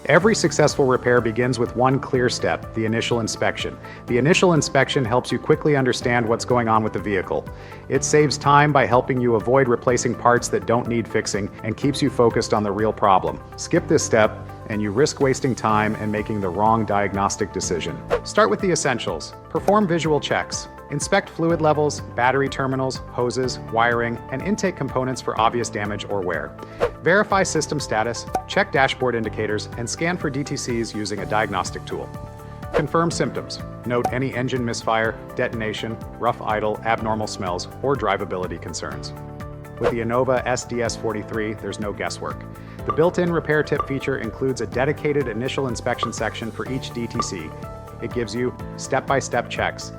Every successful repair begins with one clear step, the initial inspection. The initial inspection helps you quickly understand what's going on with the vehicle. It saves time by helping you avoid replacing parts that don't need fixing and keeps you focused on the real problem. Skip this step, and you risk wasting time and making the wrong diagnostic decision. Start with the essentials. Perform visual checks. Inspect fluid levels, battery terminals, hoses, wiring, and intake components for obvious damage or wear. Verify system status, check dashboard indicators, and scan for DTCs using a diagnostic tool. Confirm symptoms. Note any engine misfire, detonation, rough idle, abnormal smells, or drivability concerns. With the Innova SDS43, there's no guesswork. The built-in repair tip feature includes a dedicated initial inspection section for each DTC. It gives you step-by-step checks,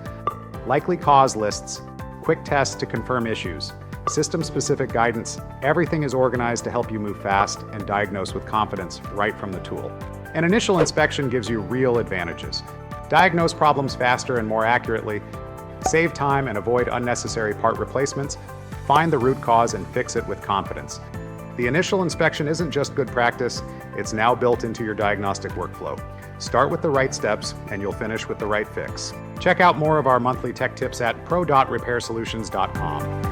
likely cause lists, quick tests to confirm issues, system-specific guidance. Everything is organized to help you move fast and diagnose with confidence right from the tool. An initial inspection gives you real advantages. Diagnose problems faster and more accurately, save time and avoid unnecessary part replacements, find the root cause and fix it with confidence. The initial inspection isn't just good practice, it's now built into your diagnostic workflow. Start with the right steps and you'll finish with the right fix. Check out more of our monthly tech tips at pro.repairsolutions.com.